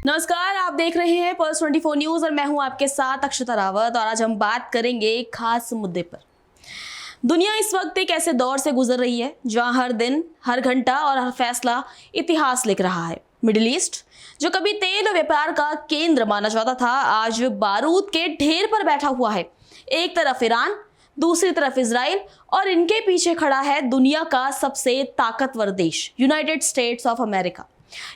नमस्कार, आप देख रहे हैं पल्स 24 न्यूज और मैं हूं आपके साथ अक्षता रावत। और आज हम बात करेंगे एक खास मुद्दे पर। दुनिया इस वक्त एक ऐसे दौर से गुजर रही है जहां हर दिन, हर घंटा और हर फैसला इतिहास लिख रहा है। मिडिल ईस्ट, जो कभी तेल और व्यापार का केंद्र माना जाता था, आज बारूद के ढेर पर बैठा हुआ है। एक तरफ ईरान, दूसरी तरफ इजराइल और इनके पीछे खड़ा है दुनिया का सबसे ताकतवर देश, यूनाइटेड स्टेट्स ऑफ अमेरिका।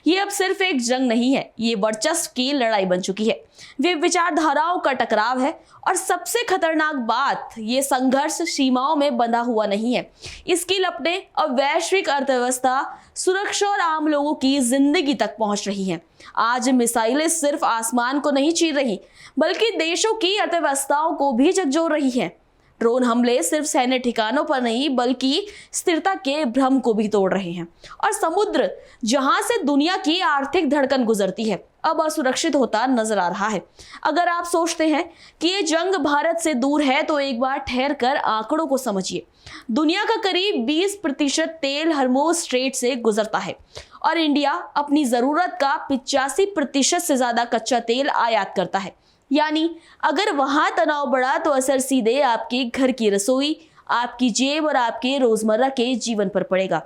ये अब सिर्फ एक जंग नहीं है, ये वर्चस्व की लड़ाई बन चुकी है। वे विचारधाराओं का टकराव है और सबसे खतरनाक बात, ये संघर्ष सीमाओं में बंधा हुआ नहीं है। इसकी लपटें अब वैश्विक अर्थव्यवस्था, सुरक्षा और आम लोगों की जिंदगी तक पहुंच रही हैं। आज मिसाइलें सिर्फ आसमान को नहीं चीर रही, बल्कि देशों की अर्थव्यवस्थाओं को भी झकझोर रही हैं। ड्रोन हमले सिर्फ सैन्य ठिकानों पर नहीं, बल्कि स्थिरता के भ्रम को भी तोड़ रहे हैं। और समुद्र, जहां से दुनिया की आर्थिक धड़कन गुजरती है, अब असुरक्षित होता नजर आ रहा है। अगर आप सोचते हैं कि ये जंग भारत से दूर है, तो एक बार ठहर कर आंकड़ों को समझिए। दुनिया का करीब 20% तेल हर्मुज स्ट्रेट से गुजरता है और इंडिया अपनी जरूरत का 85% से ज्यादा कच्चा तेल आयात करता है। यानी अगर वहां तनाव बढ़ा तो असर सीधे आपके घर की रसोई, आपकी जेब और आपके रोजमर्रा के जीवन पर पड़ेगा।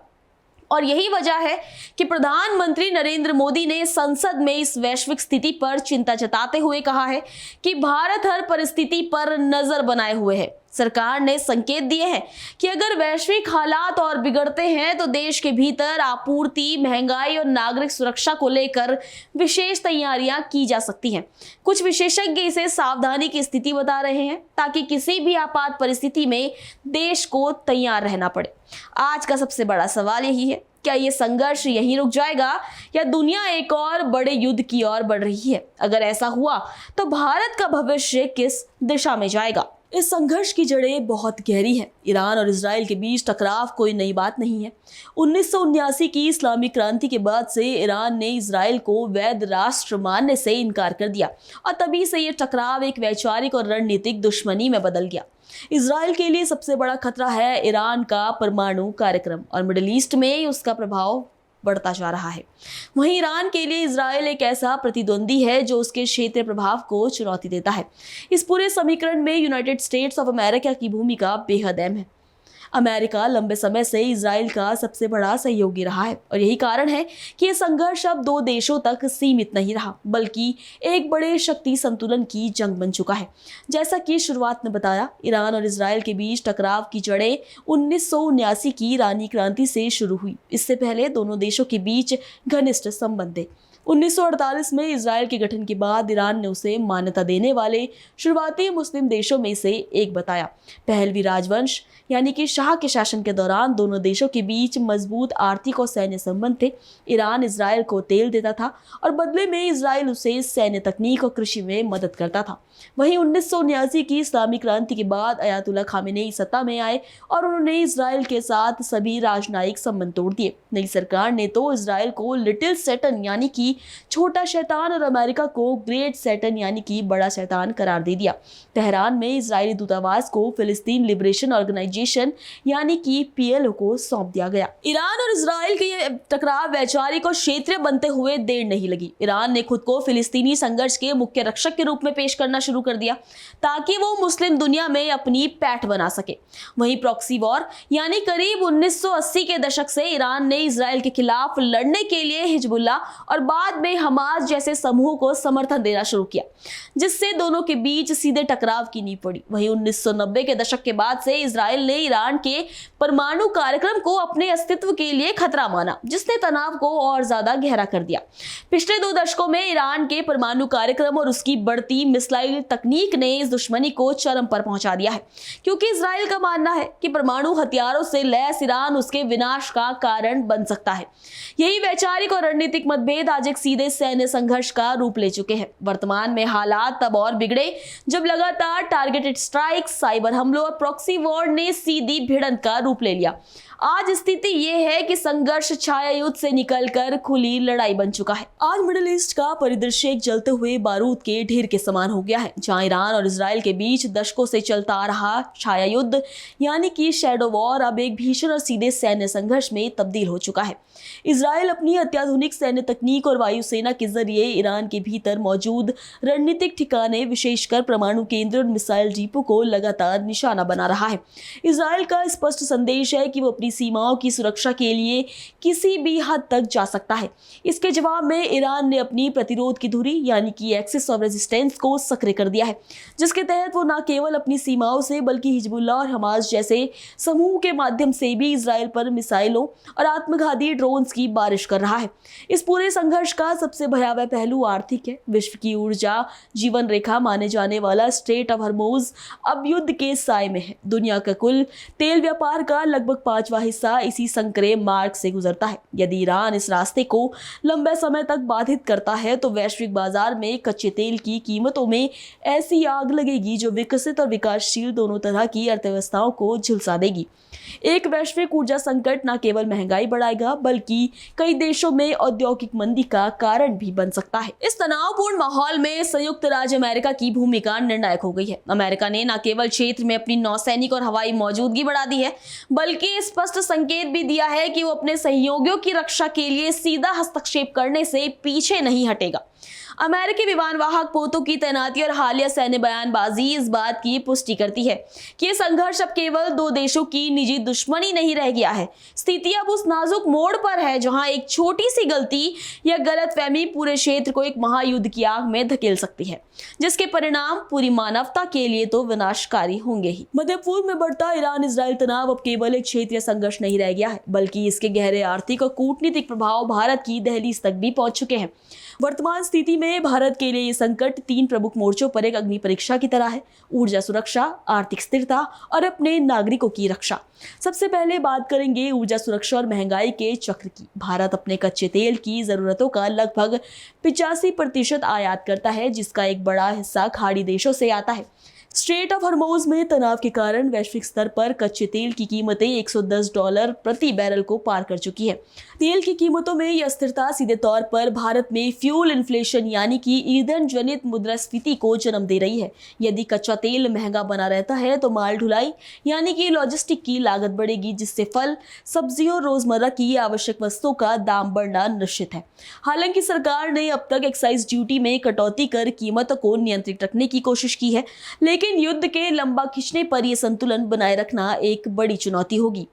और यही वजह है कि प्रधानमंत्री नरेंद्र मोदी ने संसद में इस वैश्विक स्थिति पर चिंता जताते हुए कहा है कि भारत हर परिस्थिति पर नजर बनाए हुए है। सरकार ने संकेत दिए हैं कि अगर वैश्विक हालात और बिगड़ते हैं तो देश के भीतर आपूर्ति, महंगाई और नागरिक सुरक्षा को लेकर विशेष तैयारियां की जा सकती हैं। कुछ विशेषज्ञ इसे सावधानी की स्थिति बता रहे हैं, ताकि किसी भी आपात परिस्थिति में देश को तैयार रहना पड़े। आज का सबसे बड़ा सवाल यही है, क्या ये संघर्ष यहीं रुक जाएगा या दुनिया एक और बड़े युद्ध की ओर बढ़ रही है? अगर ऐसा हुआ तो भारत का भविष्य किस दिशा में जाएगा? इस संघर्ष की जड़ें बहुत गहरी हैं। ईरान और इजराइल के बीच टकराव कोई नई बात नहीं है। 1979 की इस्लामिक क्रांति के बाद से ईरान ने इजराइल को वैध राष्ट्र मानने से इनकार कर दिया और तभी से ये टकराव एक वैचारिक और रणनीतिक दुश्मनी में बदल गया। इजराइल के लिए सबसे बड़ा खतरा है ईरान का परमाणु कार्यक्रम और मिडिल ईस्ट में उसका प्रभाव बढ़ता जा रहा है। वहीं ईरान के लिए इजराइल एक ऐसा प्रतिद्वंदी है जो उसके क्षेत्रीय प्रभाव को चुनौती देता है। इस पूरे समीकरण में यूनाइटेड स्टेट्स ऑफ अमेरिका की भूमिका बेहद अहम है। अमेरिका लंबे समय से इजराइल का सबसे बड़ा सहयोगी रहा है और यही कारण है कि यह संघर्ष अब दो देशों तक सीमित नहीं रहा, बल्कि एक बड़े शक्ति संतुलन की जंग बन चुका है। जैसा कि शुरुआत में बताया, ईरान और इजराइल के बीच टकराव की जड़ें 1979 की ईरानी क्रांति से शुरू हुई। इससे पहले दोनों देशों के बीच घनिष्ठ संबंध थे। 1948 में इजराइल के गठन के बाद ईरान ने उसे मान्यता देने वाले शुरुआती मुस्लिम देशों में से एक बताया। पहलवी राजवंश यानी कि शाह के शासन के दौरान दोनों देशों के बीच मजबूत आर्थिक और सैन्य संबंध थे। ईरान इजराइल को तेल देता था और बदले में इजराइल उसे सैन्य तकनीक और कृषि में मदद करता था। वहीं 1979 की इस्लामिक क्रांति के बाद अयातुल्ला खामेनेई सत्ता में आए और उन्होंने इजराइल के साथ सभी राजनयिक संबंध तोड़ दिए। नई सरकार ने तो इजराइल को लिटिल सैटन यानी कि छोटा शैतान और अमेरिका को ग्रेट सैटन यानी कि बड़ा शैतान करार दे दिया। तेहरान में इजरायली दूतावास को फिलिस्तीन लिबरेशन ऑर्गेनाइजेशन यानी कि PLO को सौंप दिया गया। ईरान और इजराइल के ये टकराव वैचारिक और क्षेत्रीय बनते हुए देर नहीं लगी। ईरान ने खुद को फिलिस्तीनी संघर्ष के मुख्य रक्षक के रूप में पेश करना शुरू कर दिया ताकि वो मुस्लिम दुनिया में अपनी पैठ बना सके। वहीं प्रॉक्सी वॉर यानी करीब 1980 के दशक से ईरान ने इजराइल के खिलाफ लड़ने के लिए हिजबुल्ला और बाद में हमास जैसे समूह को समर्थन देना शुरू किया, जिससे दोनों के बीच सीधे टकराव की नींव पड़ी। वहीं 1990 के दशक के बाद से इजराइल ने ईरान के परमाणु कार्यक्रम को अपने अस्तित्व के लिए खतरा माना, जिसने तनाव को और ज्यादा गहरा कर दिया। पिछले 2 दशकों में ईरान के परमाणु कार्यक्रम और उसकी बढ़ती मिसाइल तकनीक ने इस दुश्मनी को चरम पर पहुंचा दिया है, क्योंकि इजराइल का मानना है कि परमाणु हथियारों से लैस ईरान उसके विनाश का कारण बन सकता है। यही वैचारिक और रणनीतिक मतभेद आज एक सीधे सैन्य संघर्ष का रूप ले चुके हैं। वर्तमान में हालात तब और बिगड़े जब लगातार टारगेटेड स्ट्राइक, साइबर हमलों और प्रॉक्सी वॉर ने सीधी भिड़ंत का रूप ले लिया। आज स्थिति ये है कि संघर्ष छाया युद्ध से निकलकर खुली लड़ाई बन चुका है। आज मिडिल ईस्ट का परिदृश्य एक जलते हुए बारूद के ढेर के समान हो गया है, जहां ईरान और इजराइल के बीच दशकों से चलता आ रहा छाया युद्ध यानी कि शैडो वॉर अब एक भीषण और सीधे सैन्य संघर्ष में तब्दील हो चुका है। इजराइल अपनी अत्याधुनिक सैन्य तकनीक और वायुसेना के जरिए ईरान के भीतर मौजूद रणनीतिक ठिकाने, विशेषकर परमाणु केंद्र और मिसाइल डिपो को लगातार निशाना बना रहा है। इजराइल का स्पष्ट संदेश है कि वो अपनी सीमाओं की सुरक्षा के लिए किसी भी हद तक जा सकता है। इसके जवाब में ईरान ने अपनी प्रतिरोध की धुरी यानी कि एक्सिस ऑफ रेजिस्टेंस को सक्रिय कर दिया है, जिसके तहत वो न केवल अपनी सीमाओं से बल्कि हिजबुल्लाह और हमास जैसे समूह के माध्यम से भी इजराइल पर मिसाइलों और आत्मघाती ड्रोन्स की बारिश कर रहा है। इस पूरे संघर्ष का सबसे भयावह पहलू आर्थिक है। विश्व की ऊर्जा जीवन रेखा माने जाने वाला स्ट्रेट ऑफ हॉर्मुज अब युद्ध के साए में है। दुनिया का कुल तेल व्यापार का लगभग 5वां हिस्सा इसी संक्रे मार्ग से गुजरता है। यदि ईरान इस रास्ते को लंबे समय तक बाधित करता है तो वैश्विक बाजार में कच्चे तेल की कीमतों में ऐसी आग लगेगी जो विकसित और विकासशील दोनों तरह की अर्थव्यवस्थाओं को झुलसा देगी। एक वैश्विक ऊर्जा संकट न केवल महंगाई बढ़ाएगा बल्कि कई देशों में औद्योगिक मंदी का कारण भी बन सकता है। इस तनावपूर्ण माहौल में संयुक्त राज्य अमेरिका की भूमिका निर्णायक हो गई है। अमेरिका ने न केवल क्षेत्र में अपनी नौसैनिक और हवाई मौजूदगी बढ़ा दी है बल्कि स्पष्ट संकेत भी दिया है कि वो अपने सहयोगियों की रक्षा के लिए सीधा हस्तक्षेप करने से पीछे नहीं हटेगा। अमेरिकी विमानवाहक पोतों की तैनाती और हालिया सैन्य बयानबाजी इस बात की पुष्टि करती है कि यह संघर्ष अब केवल दो देशों की निजी दुश्मनी नहीं रह गया है। स्थिति अब उस नाजुक मोड़ पर है जहां एक छोटी सी गलती या गलतफहमी पूरे क्षेत्र को एक महायुद्ध की आग में धकेल सकती है, जिसके परिणाम पूरी मानवता के लिए तो विनाशकारी होंगे ही। मध्य पूर्व में बढ़ता ईरान इजराइल तनाव अब केवल एक क्षेत्रीय संघर्ष नहीं रह गया है बल्कि इसके गहरे आर्थिक और कूटनीतिक प्रभाव भारत की दहलीज तक भी पहुंच चुके हैं। वर्तमान स्थिति में भारत के लिए ये संकट 3 प्रमुख मोर्चों पर एक अग्नि परीक्षा की तरह है: ऊर्जा सुरक्षा, आर्थिक स्थिरता और अपने नागरिकों की रक्षा। सबसे पहले बात करेंगे ऊर्जा सुरक्षा और महंगाई के चक्र की। भारत अपने कच्चे तेल की जरूरतों का लगभग 85% आयात करता है, जिसका एक बड़ा हिस्सा खाड़ी देशों से आता है। स्ट्रेट ऑफ हॉर्मुज में तनाव के कारण वैश्विक स्तर पर कच्चे तेल की कीमतें $110 प्रति बैरल को पार कर चुकी है। तेल की कीमतों में यह अस्थिरता सीधे तौर पर भारत में फ्यूल इन्फ्लेशन यानी कि ईंधन जनित मुद्रास्फीति को जन्म दे रही है। यदि कच्चा तेल महंगा बना रहता है तो माल ढुलाई यानी कि लॉजिस्टिक की लागत बढ़ेगी, जिससे फल, सब्जियों और रोजमर्रा की आवश्यक वस्तुओं का दाम बढ़ना निश्चित है। हालांकि सरकार ने अब तक एक्साइज ड्यूटी में कटौती कर कीमतों को नियंत्रित रखने की कोशिश की है, लेकिन युद्ध के लंबा खींचने पर यह संतुलन बनाए रखना एक बड़ी चुनौती होगी।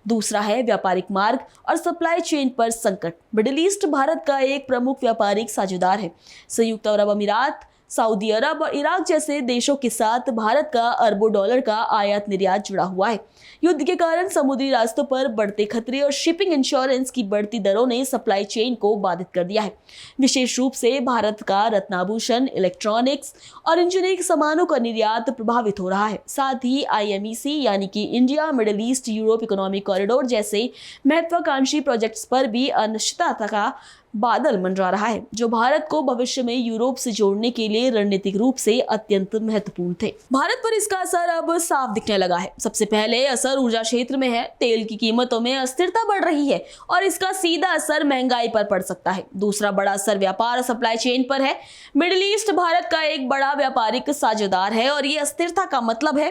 दूसरा है व्यापारिक मार्ग और सप्लाई चेन पर संकट। मिडिल ईस्ट भारत का एक प्रमुख व्यापारिक साझेदार है। संयुक्त अरब अमीरात, सऊदी अरब और इराक जैसे देशों के साथ भारत का अरबों डॉलर का आयात निर्यात जुड़ा हुआ है। युद्ध के कारण समुद्री रास्तों पर बढ़ते खतरे और शिपिंग इंश्योरेंस की बढ़ती दरों ने सप्लाई चेन को बाधित कर दिया है। विशेष रूप से भारत का रत्नाभूषण, इलेक्ट्रॉनिक्स और इंजीनियरिंग सामानों का निर्यात प्रभावित हो रहा है। साथ ही IMEC यानी कि India middle east Europe economic corridor जैसे महत्वाकांक्षी प्रोजेक्ट्स पर भी अनिश्चितता का बादल मंडरा रहा है, जो भारत को भविष्य में यूरोप से जोड़ने के लिए रणनीतिक रूप से अत्यंत महत्वपूर्ण थे। भारत पर इसका असर अब साफ दिखने लगा है। सबसे पहले असर ऊर्जा क्षेत्र में है। तेल की कीमतों में अस्थिरता बढ़ रही है और इसका सीधा असर महंगाई पर पड़ सकता है। दूसरा बड़ा असर व्यापार और सप्लाई चेन पर है। मिडिल ईस्ट भारत का एक बड़ा व्यापारिक साझेदार है और ये अस्थिरता का मतलब है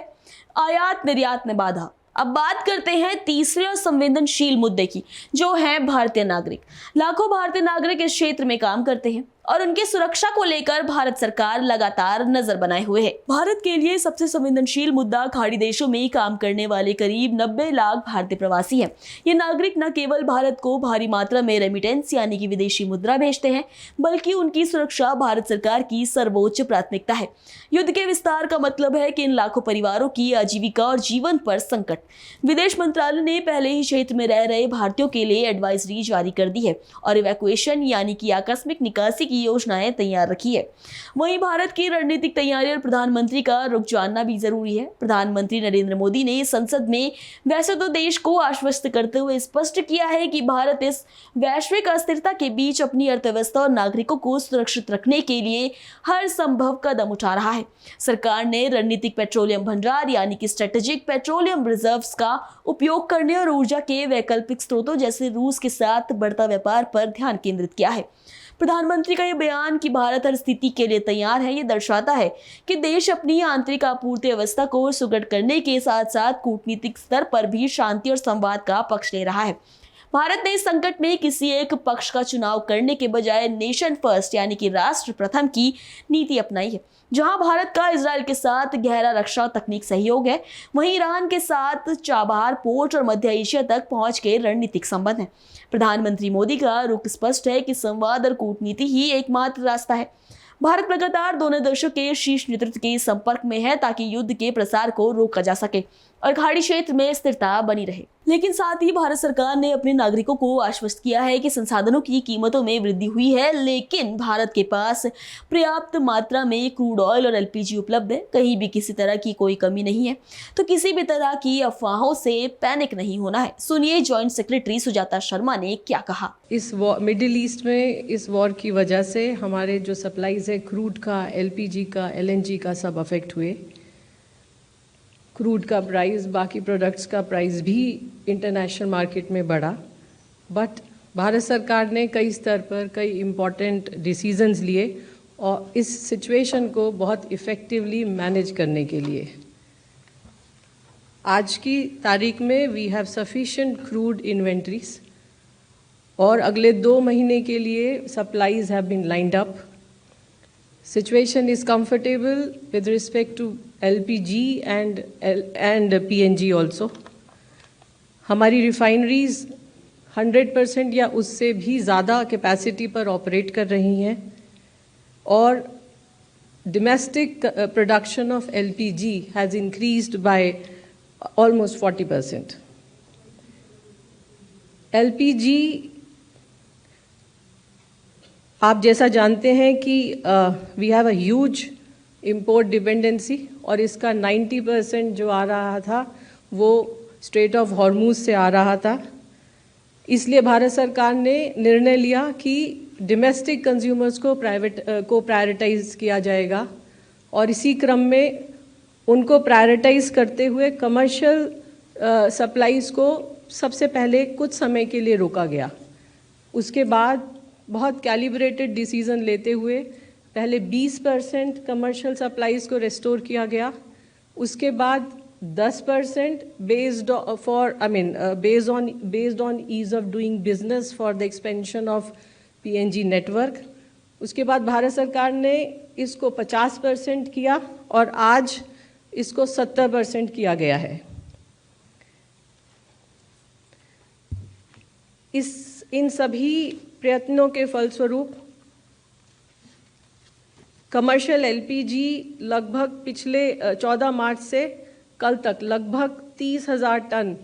आयात निर्यात में बाधा। अब बात करते हैं तीसरे और संवेदनशील मुद्दे की, जो है भारतीय नागरिक। लाखों भारतीय नागरिक इस क्षेत्र में काम करते हैं और उनकी सुरक्षा को लेकर भारत सरकार लगातार नजर बनाए हुए है। भारत के लिए सबसे संवेदनशील मुद्दा खाड़ी देशों में काम करने वाले करीब 90 लाख भारतीय प्रवासी हैं। ये नागरिक न केवल भारत को भारी मात्रा में रेमिटेंस यानी कि विदेशी मुद्रा भेजते हैं, बल्कि उनकी सुरक्षा भारत सरकार की सर्वोच्च प्राथमिकता है। युद्ध के विस्तार का मतलब है कि इन लाखों परिवारों की आजीविका और जीवन पर संकट। विदेश मंत्रालय ने पहले ही क्षेत्र में रह रहे भारतीयों के लिए एडवाइजरी जारी कर दी है और इवैक्यूएशन यानी कि आकस्मिक निकासी की की योजनाएं तैयार रखी है। वहीं भारत की रणनीतिक तैयारी और प्रधानमंत्री का रुख जानना भी जरूरी है। प्रधानमंत्री नरेंद्र मोदी ने संसद में वैसे तो देश को आश्वस्त करते हुए स्पष्ट किया है कि भारत इस वैश्विक अस्थिरता के बीच अपनी अर्थव्यवस्था और नागरिकों को सुरक्षित रखने के लिए हर संभव कदम उठा रहा है। सरकार ने रणनीतिक पेट्रोलियम भंडार यानी कि स्ट्रेटेजिक पेट्रोलियम रिजर्व्स का उपयोग करने और ऊर्जा के वैकल्पिक स्रोतों जैसे रूस के साथ बढ़ता व्यापार पर ध्यान केंद्रित किया है। प्रधानमंत्री का यह बयान कि भारत हर स्थिति के लिए तैयार है, यह दर्शाता है कि देश अपनी आंतरिक आपूर्ति व्यवस्था को सुदृढ़ करने के साथ साथ कूटनीतिक स्तर पर भी शांति और संवाद का पक्ष ले रहा है। भारत ने इस संकट में किसी एक पक्ष का चुनाव करने के बजाय नेशन फर्स्ट यानी कि राष्ट्र प्रथम की नीति अपनाई है। जहां भारत का इजराइल के साथ गहरा रक्षा तकनीक सहयोग है, वहीं ईरान के साथ चाबहार पोर्ट और मध्य एशिया तक पहुंच के रणनीतिक संबंध है। प्रधानमंत्री मोदी का रुख स्पष्ट है कि संवाद और कूटनीति ही एकमात्र रास्ता है। भारत लगातार दोनों देशों के शीर्ष नेतृत्व के संपर्क में है ताकि युद्ध के प्रसार को रोका जा सके और खाड़ी क्षेत्र में स्थिरता बनी रहे। लेकिन साथ ही भारत सरकार ने अपने नागरिकों को आश्वस्त किया है कि संसाधनों की कीमतों में वृद्धि हुई है, लेकिन भारत के पास पर्याप्त मात्रा में क्रूड ऑयल और एलपीजी उपलब्ध है। कहीं भी किसी तरह की कोई कमी नहीं है, तो किसी भी तरह की अफवाहों से पैनिक नहीं होना है। सुनिए जॉइंट सेक्रेटरी सुजाता शर्मा ने क्या कहा। इस मिडिल ईस्ट में इस वॉर की वजह से हमारे जो सप्लाईज है क्रूड का, एलपीजी का, एलएनजी का सब अफेक्ट हुए। क्रूड का प्राइस, बाकी प्रोडक्ट्स का प्राइस भी इंटरनेशनल मार्केट में बढ़ा, बट भारत सरकार ने कई स्तर पर कई इम्पॉर्टेंट डिसीजंस लिए और इस सिचुएशन को बहुत इफ़ेक्टिवली मैनेज करने के लिए आज की तारीख में we have sufficient crude inventories और अगले 2 महीने के लिए supplies have been lined up. Situation is comfortable with respect to LPG and PNG also. हमारी रिफाइनरीज 100% या उससे भी ज़्यादा कैपेसिटी पर ऑपरेट कर रही हैं और domestic production of LPG has increased by almost 40%. LPG आप जैसा जानते हैं कि we have a huge import dependency और इसका 90% जो आ रहा था वो स्ट्रेट ऑफ हॉर्मूज से आ रहा था। इसलिए भारत सरकार ने निर्णय लिया कि डोमेस्टिक कंज्यूमर्स को प्रायोरिटाइज किया जाएगा और इसी क्रम में उनको प्रायोरिटाइज करते हुए कमर्शियल सप्लाईज को सबसे पहले कुछ समय के लिए रोका गया। उसके बाद बहुत कैलिब्रेटेड डिसीजन लेते हुए पहले 20% कमर्शियल सप्लाईज को रेस्टोर किया गया, उसके बाद 10% based on ease of doing business for the expansion of PNG network. उसके बाद भारत सरकार ने इसको 50% किया और आज इसको 70% किया गया है। इन सभी प्रयत्नों के फलस्वरूप कमर्शियल एलपीजी लगभग पिछले 14 मार्च से कल तक लगभग 30,000 टन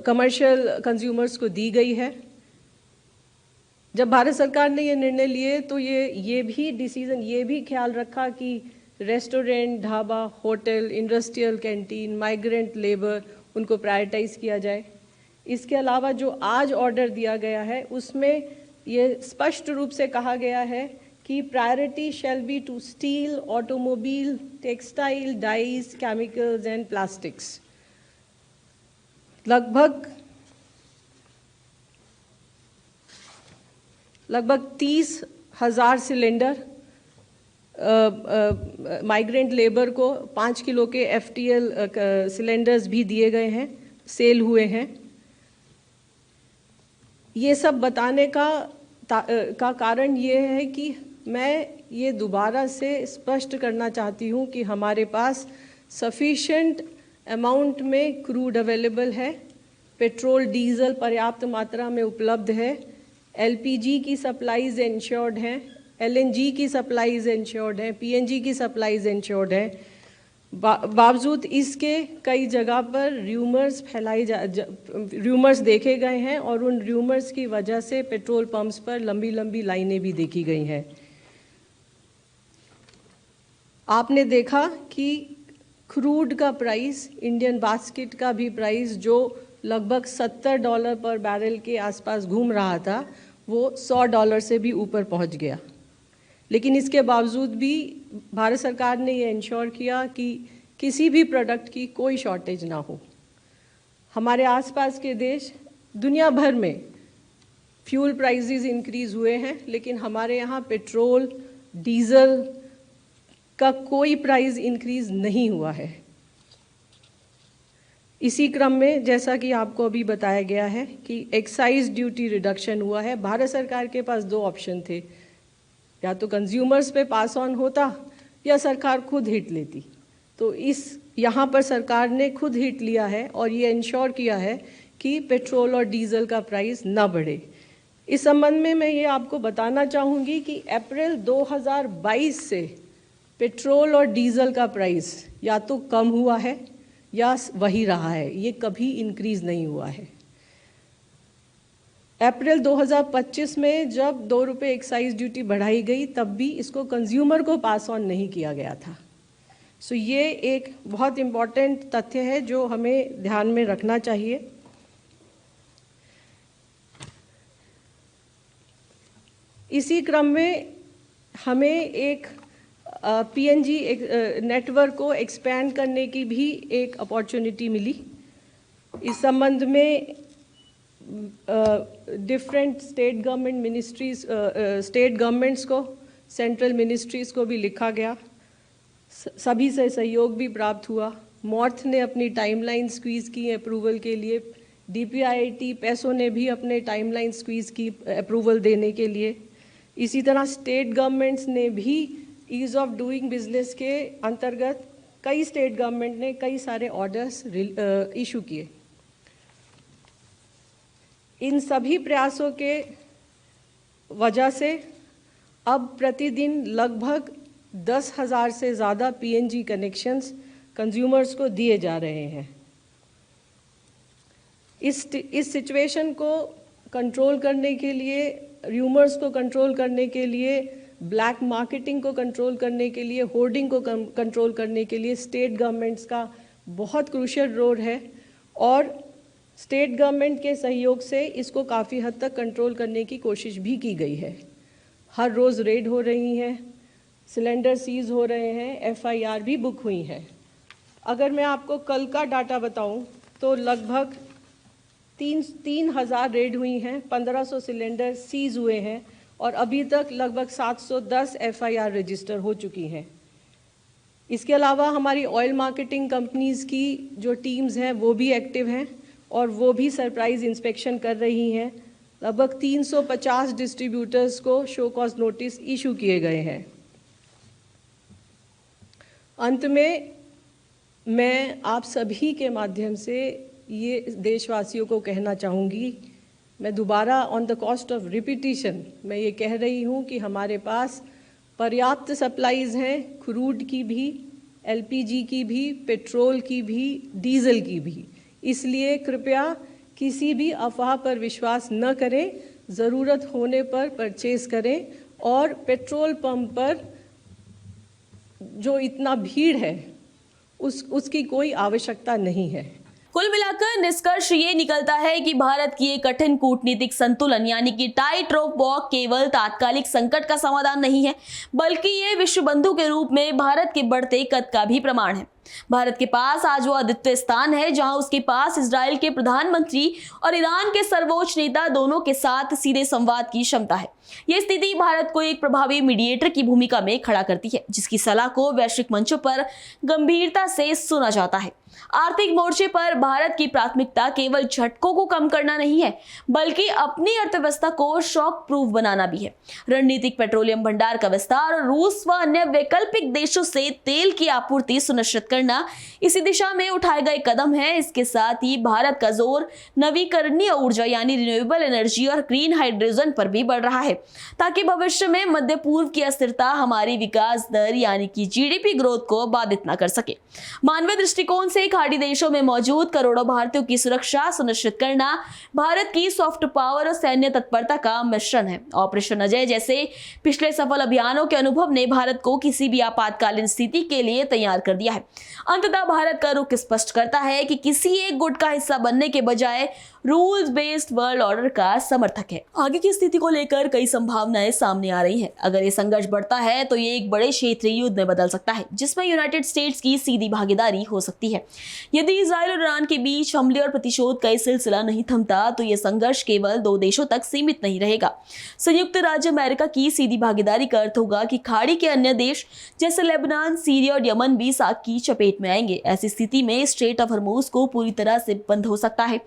कमर्शियल कंज्यूमर्स को दी गई है। जब भारत सरकार ने ये निर्णय लिए तो ये भी डिसीजन ये भी ख्याल रखा कि restaurant, dhaba, hotel, industrial canteen, migrant labour उनको प्रायोरिटाइज किया जाए। इसके अलावा जो आज ऑर्डर दिया गया है उसमें ये स्पष्ट रूप से कहा गया है कि priority shall be to steel, automobile, textile, dyes, chemicals and plastics. लगभग 30,000 सिलेंडर माइग्रेंट लेबर को 5 किलो के FTL सिलेंडर्स भी दिए गए हैं, सेल हुए हैं। ये सब बताने का कारण ये है कि मैं ये दोबारा से स्पष्ट करना चाहती हूँ कि हमारे पास सफिशेंट अमाउंट में क्रूड अवेलेबल है, पेट्रोल डीजल पर्याप्त मात्रा में उपलब्ध है, LPG की सप्लाईज इंश्योर्ड हैं, LNG की सप्लाईज इंश्योर्ड हैं, PNG की सप्लाईज इंश्योर्ड हैं। बावजूद इसके कई जगह पर र्यूमर्स देखे गए हैं और उन र्यूमर्स की वजह से पेट्रोल पंप्स पर लंबी लंबी लाइनें भी देखी गई हैं। आपने देखा कि क्रूड का प्राइस, इंडियन बास्केट का भी प्राइस जो लगभग $70 पर बैरल के आसपास घूम रहा था, वो $100 से भी ऊपर पहुंच गया। लेकिन इसके बावजूद भी भारत सरकार ने ये इंश्योर किया कि किसी भी प्रोडक्ट की कोई शॉर्टेज ना हो। हमारे आसपास के देश, दुनिया भर में फ्यूल प्राइसेस इंक्रीज़ हुए हैं, लेकिन हमारे यहाँ पेट्रोल, डीज़ल का कोई प्राइस इंक्रीज़ नहीं हुआ है। इसी क्रम में जैसा कि आपको अभी बताया गया है कि एक्साइज ड्यूटी रिडक्शन हुआ है। भारत सरकार के पास दो ऑप्शन थे, या तो कंज्यूमर्स पे पास ऑन होता या सरकार खुद हिट लेती। तो यहाँ पर सरकार ने खुद हिट लिया है और ये इंश्योर किया है कि पेट्रोल और डीज़ल का प्राइस ना बढ़े। इस संबंध में मैं ये आपको बताना चाहूँगी कि अप्रैल 2022 से पेट्रोल और डीज़ल का प्राइस या तो कम हुआ है या वही रहा है, ये कभी इंक्रीज़ नहीं हुआ है। अप्रैल 2025 में जब ₹2 एक्साइज ड्यूटी बढ़ाई गई, तब भी इसको कंज्यूमर को पास ऑन नहीं किया गया था। सो ये एक बहुत इम्पॉर्टेंट तथ्य है जो हमें ध्यान में रखना चाहिए। इसी क्रम में हमें एक पीएनजी नेटवर्क को एक्सपैंड करने की भी एक अपॉर्चुनिटी मिली। इस संबंध में डिफरेंट स्टेट गवर्नमेंट्स को, सेंट्रल मिनिस्ट्रीज़ को भी लिखा गया, सभी से सहयोग भी प्राप्त हुआ। मॉर्थ ने अपनी टाइमलाइन स्क्वीज़ की अप्रूवल के लिए, डीपीआईटी पैसों ने भी अपने टाइमलाइन स्क्वीज़ की अप्रूवल देने के लिए। इसी तरह स्टेट गवर्नमेंट्स ने भी ईज़ ऑफ डूइंग बिजनेस के अंतर्गत कई स्टेट गवर्नमेंट ने कई सारे ऑर्डर्स इशू किए। इन सभी प्रयासों के वजह से अब प्रतिदिन लगभग 10,000 से ज़्यादा पीएनजी कनेक्शंस कंज्यूमर्स को दिए जा रहे हैं। इस सिचुएशन को कंट्रोल करने के लिए, र्यूमर्स को कंट्रोल करने के लिए, ब्लैक मार्केटिंग को कंट्रोल करने के लिए, होर्डिंग को कंट्रोल करने के लिए स्टेट गवर्नमेंट्स का बहुत क्रूशियल रोल है और स्टेट गवर्नमेंट के सहयोग से इसको काफ़ी हद तक कंट्रोल करने की कोशिश भी की गई है। हर रोज़ रेड हो रही हैं, सिलेंडर सीज हो रहे हैं, एफआईआर भी बुक हुई हैं। अगर मैं आपको कल का डाटा बताऊं तो लगभग 3,000 रेड हुई हैं, 1,500 सिलेंडर सीज हुए हैं और अभी तक लगभग 710 एफआईआर रजिस्टर हो चुकी हैं। इसके अलावा हमारी ऑयल मार्केटिंग कंपनीज़ की जो टीम्स हैं वो भी एक्टिव हैं और वो भी सरप्राइज इंस्पेक्शन कर रही हैं। लगभग 350 डिस्ट्रीब्यूटर्स को शो कॉज नोटिस इशू किए गए हैं। अंत में मैं आप सभी के माध्यम से ये देशवासियों को कहना चाहूँगी, मैं दोबारा on the cost of repetition मैं ये कह रही हूँ कि हमारे पास पर्याप्त सप्लाईज़ हैं, क्रूड की भी, एलपीजी की भी, पेट्रोल की भी, डीज़ल की भी। इसलिए कृपया किसी भी अफवाह पर विश्वास न करें, ज़रूरत होने पर परचेज़ करें और पेट्रोल पंप पर जो इतना भीड़ है उसकी कोई आवश्यकता नहीं है। कुल मिलाकर निष्कर्ष ये निकलता है कि भारत की एक कठिन कूटनीतिक संतुलन यानी कि टाइट रोप वॉक केवल तात्कालिक संकट का समाधान नहीं है, बल्कि ये विश्व बंधु के रूप में भारत के बढ़ते कद का भी प्रमाण है। भारत के पास आज वो अद्वितीय स्थान है जहां उसके पास इजराइल के प्रधानमंत्री और ईरान के सर्वोच्च नेता दोनों के साथ सीधे संवाद की क्षमता है। यह स्थिति भारत को एक प्रभावी मीडिएटर की भूमिका में खड़ा करती है, जिसकी सलाह को वैश्विक मंचों पर गंभीरता से सुना जाता है। आर्थिक मोर्चे पर भारत की प्राथमिकता केवल झटकों को कम करना नहीं है, बल्कि अपनी अर्थव्यवस्था को शॉक प्रूफ बनाना भी है। रणनीतिक पेट्रोलियम भंडार का विस्तार और रूस व अन्य वैकल्पिक देशों से तेल की आपूर्ति सुनिश्चित करना इसी दिशा में उठाए गए कदम है। इसके साथ ही भारत का जोर नवीकरणीय ऊर्जा यानी रिन्यूएबल एनर्जी और ग्रीन हाइड्रोजन पर भी बढ़ रहा है, ताकि भविष्य में मध्य पूर्व की अस्थिरता हमारी विकास दर यानी कि जीडीपी ग्रोथ को बाधित न कर सके। मानवीय दृष्टिकोण से खाड़ी देशों में मौजूद करोड़ों भारतीयों की सुरक्षा सुनिश्चित करना भारत की सॉफ्ट पावर और सैन्य तत्परता का मिश्रण है। ऑपरेशन अजय जैसे पिछले सफल अभियानों के अनुभव ने भारत को किसी भी आपातकालीन स्थिति के लिए तैयार कर दिया है। अंततः भारत का रुख स्पष्ट करता है कि किसी एक गुट का हिस्सा बनने के बजाय रूल्स बेस्ड वर्ल्ड ऑर्डर का समर्थक है। आगे की स्थिति को लेकर कई संभावनाएं सामने आ रही हैं। अगर ये संघर्ष बढ़ता है तो ये एक बड़े क्षेत्रीय युद्ध में बदल सकता है, जिसमें यूनाइटेड स्टेट्स की सीधी भागीदारी हो सकती है। यदि इजराइल और ईरान के बीच हमले और प्रतिशोध का सिलसिला नहीं थमता तो ये संघर्ष केवल 2 देशों तक सीमित नहीं रहेगा। संयुक्त राज्य अमेरिका की सीधी भागीदारी का अर्थ होगा कि खाड़ी के अन्य देश जैसे लेबनान, सीरिया और यमन भी साग की चपेट में आएंगे। ऐसी स्थिति में स्ट्रेट ऑफ हॉर्मूज को पूरी तरह से बंद हो सकता है,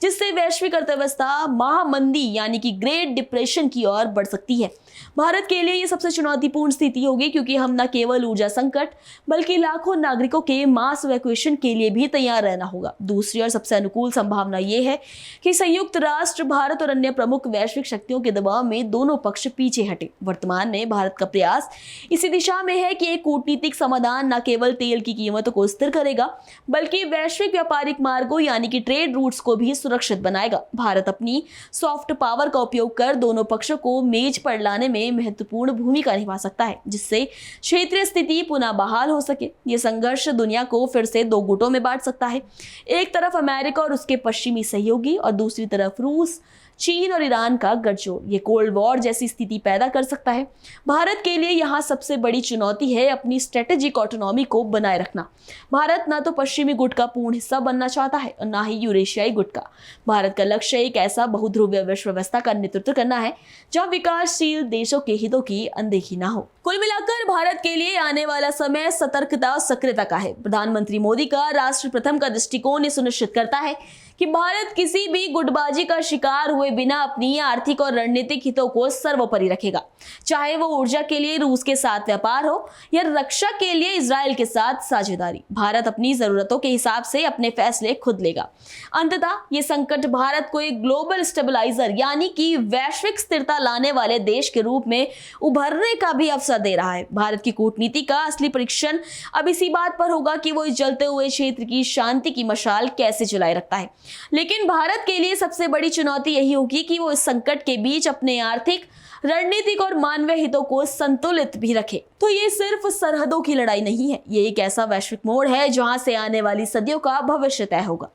जिससे वैश्विक अर्थव्यवस्था महामंदी यानी कि ग्रेट डिप्रेशन की ओर बढ़ सकती है। भारत के लिए यह सबसे चुनौतीपूर्ण स्थिति होगी, क्योंकि हम न केवल ऊर्जा संकट बल्कि लाखों नागरिकों के मास इवैक्यूएशन के लिए भी तैयार रहना होगा। दूसरी और सबसे अनुकूल संभावना यह है कि संयुक्त राष्ट्र, भारत और अन्य प्रमुख वैश्विक शक्तियों के दबाव में दोनों पक्ष पीछे हटे। वर्तमान में भारत का प्रयास इसी दिशा में है कि एक कूटनीतिक समाधान न केवल तेल की कीमतों को स्थिर करेगा बल्कि वैश्विक व्यापारिक मार्गों यानी कि ट्रेड रूट्स को भी सुरक्षित बनाएगा। भारत अपनी सॉफ्ट पावर का उपयोग कर दोनों पक्षों को मेज पर लाने में महत्वपूर्ण भूमिका निभा सकता है, जिससे क्षेत्रीय स्थिति पुनः बहाल हो सके। यह संघर्ष दुनिया को फिर से 2 गुटों में बांट सकता है, एक तरफ अमेरिका और उसके पश्चिमी सहयोगी और दूसरी तरफ रूस, चीन और ईरान का गठजोड़। ये कोल्ड वॉर जैसी स्थिति पैदा कर सकता है। भारत के लिए यहाँ सबसे बड़ी चुनौती है अपनी स्ट्रेटेजिक ऑटोनॉमी को बनाए रखना। भारत न तो पश्चिमी गुट का पूर्ण हिस्सा बनना चाहता है और न ही यूरेशियाई गुट का। भारत का लक्ष्य एक ऐसा बहुध्रुवीय विश्व व्यवस्था का नेतृत्व करना है जहाँ विकासशील देशों के हितों की अनदेखी न हो। कुल मिलाकर भारत के लिए आने वाला समय सतर्कता और सक्रियता का है। प्रधानमंत्री मोदी का राष्ट्र प्रथम का दृष्टिकोण ये सुनिश्चित करता है कि भारत किसी भी गुटबाजी का शिकार हुए बिना अपनी आर्थिक और रणनीतिक हितों को सर्वोपरि रखेगा, चाहे वो ऊर्जा के लिए रूस के साथ व्यापार हो या रक्षा के लिए इजराइल के साथ साझेदारी। भारत अपनी जरूरतों के हिसाब से अपने फैसले खुद लेगा। अंततः ये संकट भारत को एक ग्लोबल स्टेबलाइजर यानी कि वैश्विक स्थिरता लाने वाले देश के रूप में उभरने का भी अवसर दे रहा है। भारत की कूटनीति का असली परीक्षण अब इसी बात पर होगा कि वो इस जलते हुए क्षेत्र की शांति की मशाल कैसे जलाए रखता है। लेकिन भारत के लिए सबसे बड़ी चुनौती यही होगी कि वो इस संकट के बीच अपने आर्थिक, रणनीतिक और मानवीय हितों को संतुलित भी रखे। तो ये सिर्फ सरहदों की लड़ाई नहीं है, ये एक ऐसा वैश्विक मोड़ है जहां से आने वाली सदियों का भविष्य तय होगा।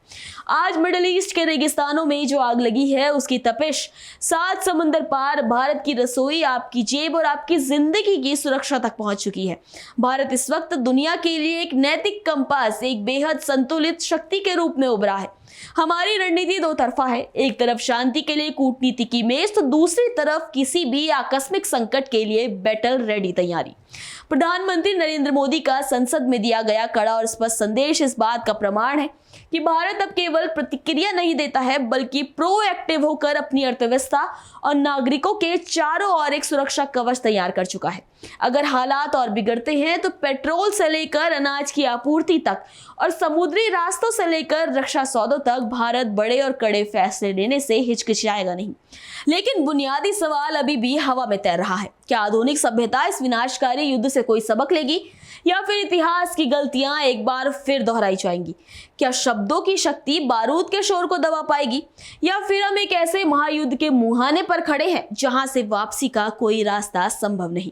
आज मिडिल ईस्ट के रेगिस्तानों में जो आग लगी है उसकी तपिश 7 समुंदर पार भारत की रसोई, आपकी जेब और आपकी जिंदगी की सुरक्षा तक पहुंच चुकी है। भारत इस वक्त दुनिया के लिए एक नैतिक कंपास, एक बेहद संतुलित शक्ति के रूप में उभरा है। हमारी रणनीति 2 तरफा है, एक तरफ शांति के लिए कूटनीति की मेज तो दूसरी तरफ किसी भी आकस्मिक संकट के लिए बैटल रेडी तैयारी। प्रधानमंत्री नरेंद्र मोदी का संसद में दिया गया कड़ा और स्पष्ट संदेश इस बात का प्रमाण है कि भारत अब केवल प्रतिक्रिया नहीं देता है बल्कि प्रोएक्टिव होकर अपनी अर्थव्यवस्था और नागरिकों के चारों ओर एक सुरक्षा कवच तैयार कर चुका है। अगर हालात और बिगड़ते हैं तो पेट्रोल से लेकर अनाज की आपूर्ति तक और समुद्री रास्तों से लेकर रक्षा सौदों तक भारत बड़े और कड़े फैसले लेने से हिचकिचाएगा नहीं। लेकिन बुनियादी सवाल अभी भी हवा में तैर रहा है। क्या आधुनिक सभ्यता इस विनाशकारी युद्ध से कोई सबक लेगी या फिर इतिहास की गलतियां एक बार फिर दोहराई जाएंगी? क्या शब्दों की शक्ति बारूद के शोर को दबा पाएगी या फिर हम एक ऐसे महायुद्ध के मुहाने पर खड़े हैं जहां से वापसी का कोई रास्ता संभव नहीं?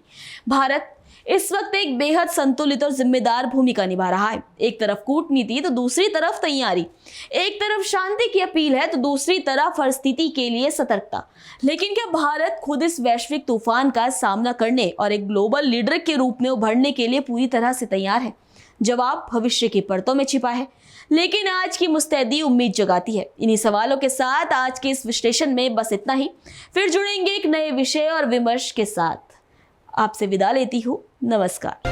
भारत इस वक्त एक बेहद संतुलित और जिम्मेदार भूमिका निभा रहा है। एक तरफ कूटनीति तो दूसरी तरफ तैयारी, एक तरफ शांति की अपील है तो दूसरी तरफ हर स्थिति के लिए सतर्कता। लेकिन क्या भारत खुद इस वैश्विक तूफान का सामना करने और एक ग्लोबल लीडर के रूप में उभरने के लिए पूरी तरह से तैयार है? जवाब भविष्य की परतों में छिपा है, लेकिन आज की मुस्तैदी उम्मीद जगाती है। इन्हीं सवालों के साथ आज के इस विश्लेषण में बस इतना ही। फिर जुड़ेंगे एक नए विषय और विमर्श के साथ। आपसे विदा लेती हूँ। नमस्कार।